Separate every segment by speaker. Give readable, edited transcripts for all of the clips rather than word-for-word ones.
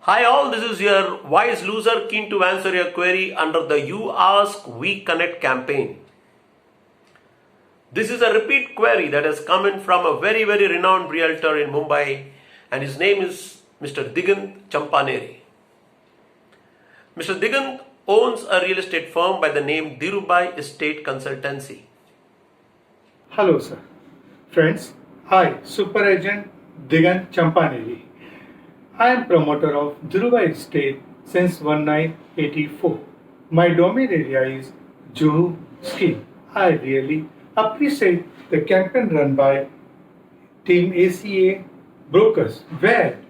Speaker 1: Hi all, this is your wise loser keen to answer your query under the You Ask We Connect campaign. This is a repeat query that has come in from a very renowned realtor in Mumbai, and his name is Mr. Digant Champaneri. Mr. Digant owns a real estate firm by the name Dhirubhai Estate Consultancy.
Speaker 2: Hello, sir. Friends, I, Super Agent Digant Champaneri. I am promoter of Dhirubhai Estate since 1984. My domain area is Juhu scheme. I really appreciate the campaign run by Team ACA Brokers, where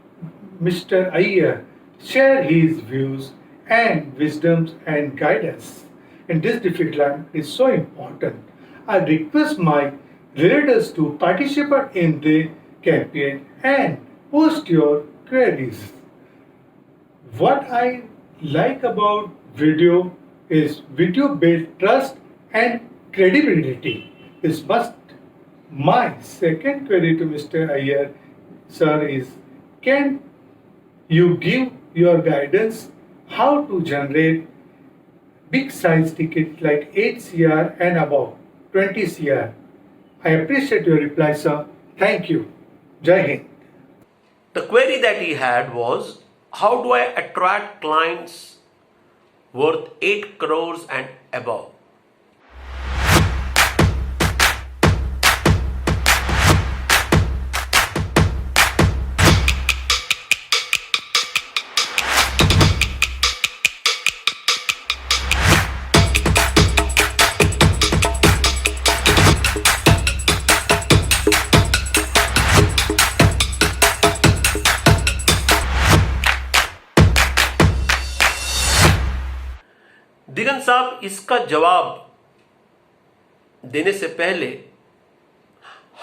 Speaker 2: Mr. Iyer share his views and wisdoms and guidance. In this difficult time is so important. I request my readers to participate in the campaign and post your queries. What I like about video is video build trust and credibility. Is must. My second query to Mr. Iyer, sir, is can you give your guidance how to generate big size ticket like 8 CR and above 20 CR? I appreciate your reply, sir. Thank you. Jai Hind.
Speaker 1: The query that he had was, how do I attract clients worth 8 crores and above? दिगंत साहब, इसका जवाब देने से पहले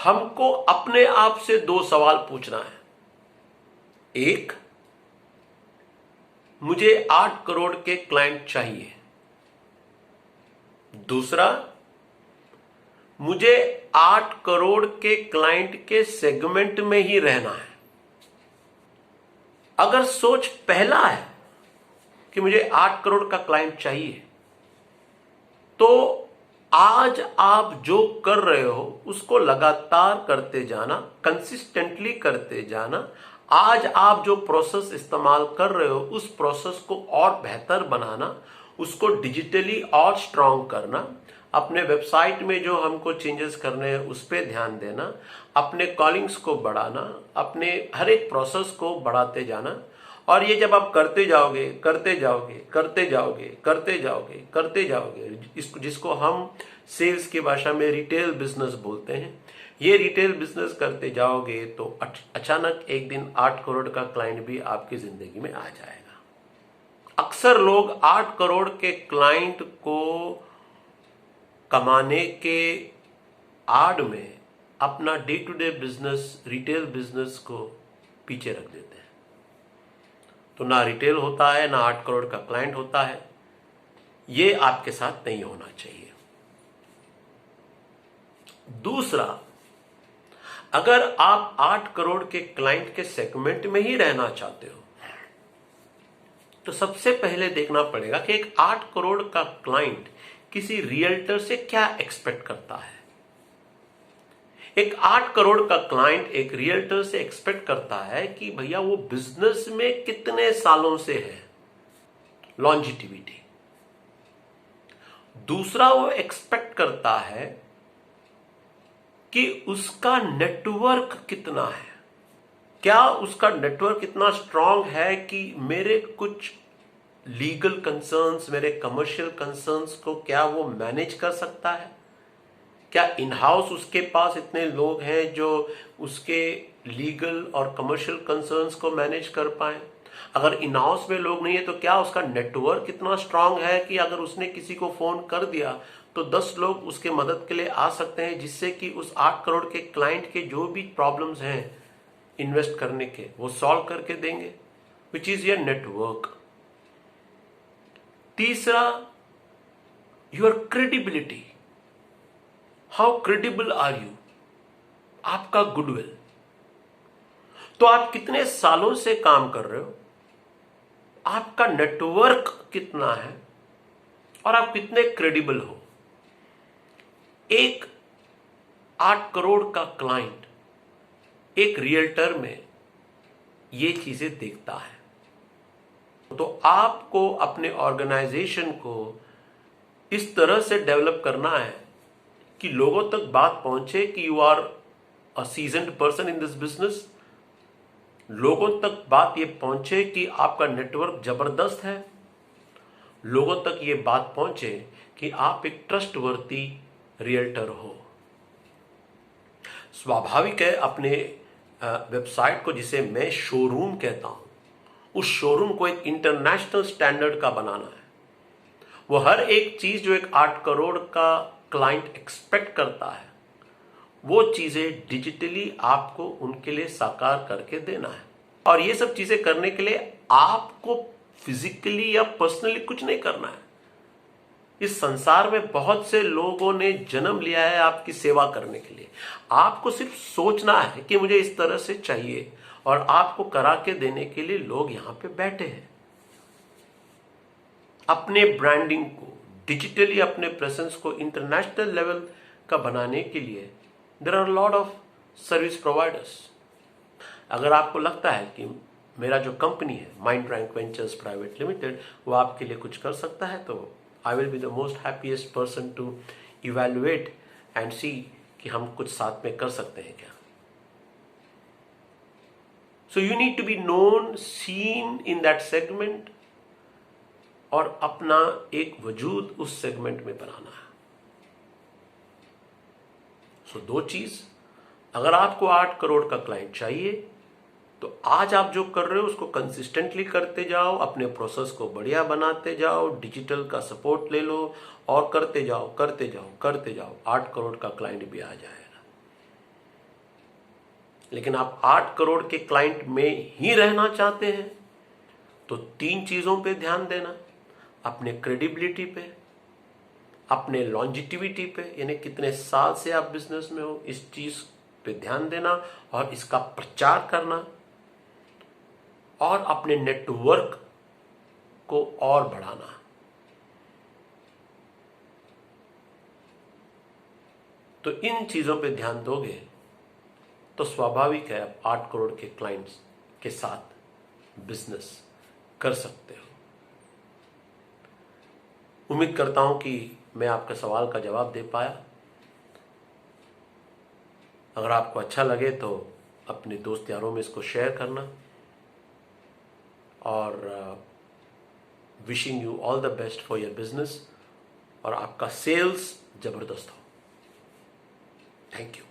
Speaker 1: हमको अपने आप से 2 सवाल पूछना है। एक, मुझे 8 करोड़ के क्लाइंट चाहिए। दूसरा, मुझे 8 करोड़ के क्लाइंट के सेगमेंट में ही रहना है। अगर सोच पहला है कि मुझे 8 करोड़ का क्लाइंट चाहिए, तो आज आप जो कर रहे हो उसको लगातार करते जाना, कंसिस्टेंटली करते जाना। आज आप जो प्रोसेस इस्तेमाल कर रहे हो उस प्रोसेस को और बेहतर बनाना, उसको डिजिटली और स्ट्रांग करना, अपने वेबसाइट में जो हमको चेंजेस करने हैं उस पर ध्यान देना, अपने कॉलिंग्स को बढ़ाना, अपने हर एक प्रोसेस को बढ़ाते जाना। और ये जब आप करते जाओगे करते जाओगे करते जाओगे करते जाओगे करते जाओगे, जिसको हम सेल्स की भाषा में रिटेल बिजनेस बोलते हैं, ये रिटेल बिजनेस करते जाओगे तो अचानक एक दिन 8 करोड़ का क्लाइंट भी आपकी जिंदगी में आ जाएगा। अक्सर लोग 8 करोड़ के क्लाइंट को कमाने के आड़ में अपना day to day business, retail business को पीछे रख देते हैं। तो ना रिटेल होता है, ना 8 करोड़ का क्लाइंट होता है। ये आपके साथ नहीं होना चाहिए। दूसरा, अगर आप 8 करोड़ के क्लाइंट के सेगमेंट में ही रहना चाहते हो, तो सबसे पहले देखना पड़ेगा कि एक 8 करोड़ का क्लाइंट किसी रियल्टर से क्या एक्सपेक्ट करता है। एक 8 करोड़ का क्लाइंट एक रियल्टर से एक्सपेक्ट करता है कि भैया वो बिजनेस में कितने सालों से है, लॉन्जिटिविटी। दूसरा, वो एक्सपेक्ट करता है कि उसका नेटवर्क कितना है, क्या उसका नेटवर्क इतना स्ट्रांग है कि मेरे कुछ लीगल कंसर्न्स, मेरे कमर्शियल कंसर्न्स को क्या वो मैनेज कर सकता है। क्या इन हाउस उसके पास इतने लोग हैं जो उसके लीगल और कमर्शियल कंसर्न्स को मैनेज कर पाए। अगर इन हाउस में लोग नहीं है तो क्या उसका नेटवर्क इतना स्ट्रांग है कि अगर उसने किसी को फोन कर दिया तो 10 लोग उसके मदद के लिए आ सकते हैं, जिससे कि उस 8 करोड़ के क्लाइंट के जो भी प्रॉब्लम्स हैं इन्वेस्ट करने के, वो सॉल्व करके देंगे, विच इज योर नेटवर्क। तीसरा, your credibility. How credible are you, आपका गुडविल। तो आप कितने सालों से काम कर रहे हो, आपका नेटवर्क कितना है और आप कितने क्रेडिबल हो। एक 8 करोड़ का क्लाइंट एक रियल्टर में ये चीजें देखता है। तो आपको अपने ऑर्गेनाइजेशन को इस तरह से डेवलप करना है कि लोगों तक बात पहुंचे कि you are a seasoned person in this business. लोगों तक बात ये पहुंचे कि आपका नेटवर्क जबरदस्त है। लोगों तक ये बात पहुंचे कि आप एक ट्रस्टवर्दी रियल्टर हो। स्वाभाविक है, अपने वेबसाइट को, जिसे मैं शोरूम कहता हूं, उस शोरूम को एक इंटरनेशनल स्टैंडर्ड का बनाना है। वो हर एक चीज जो एक 8 करोड़ का क्लाइंट एक्सपेक्ट करता है, वो चीजें डिजिटली आपको उनके लिए साकार करके देना है। और ये सब चीजें करने के लिए आपको फिजिकली या पर्सनली कुछ नहीं करना है। इस संसार में बहुत से लोगों ने जन्म लिया है आपकी सेवा करने के लिए। आपको सिर्फ सोचना है कि मुझे इस तरह से चाहिए, और आपको करा के देने के लिए लोग यहां पे बैठे हैं। अपने ब्रांडिंग को डिजिटली, अपने प्रेजेंस को इंटरनेशनल लेवल का बनाने के लिए there are lot of service providers. अगर आपको लगता है कि मेरा जो कंपनी है Mind Rank Ventures Private Limited, वो आपके लिए कुछ कर सकता है, तो I will be the most happiest person to evaluate and see कि हम कुछ साथ में कर सकते हैं क्या। So you need to be known, seen in that segment, और अपना एक वजूद उस सेगमेंट में बनाना है। सो दो चीज, अगर आपको 8 करोड़ का क्लाइंट चाहिए तो आज आप जो कर रहे हो उसको कंसिस्टेंटली करते जाओ, अपने प्रोसेस को बढ़िया बनाते जाओ, डिजिटल का सपोर्ट ले लो और करते जाओ करते जाओ करते जाओ। 8 करोड़ का क्लाइंट भी आ जाएगा। लेकिन आप 8 करोड़ के क्लाइंट में ही रहना चाहते हैं तो 3 चीजों पे ध्यान देना। अपने क्रेडिबिलिटी पे, अपने लॉन्जिटिविटी पे, यानी कितने साल से आप बिजनेस में हो, इस चीज पे ध्यान देना और इसका प्रचार करना, और अपने नेटवर्क को और बढ़ाना। तो इन चीजों पे ध्यान दोगे तो स्वाभाविक है आप 8 करोड़ के क्लाइंट्स के साथ बिजनेस कर सकते हो। उम्मीद करता हूं कि मैं आपके सवाल का जवाब दे पाया। अगर आपको अच्छा लगे तो अपने दोस्त यारों में इसको शेयर करना, और wishing you all the best for your business, और आपका सेल्स जबरदस्त हो। Thank you.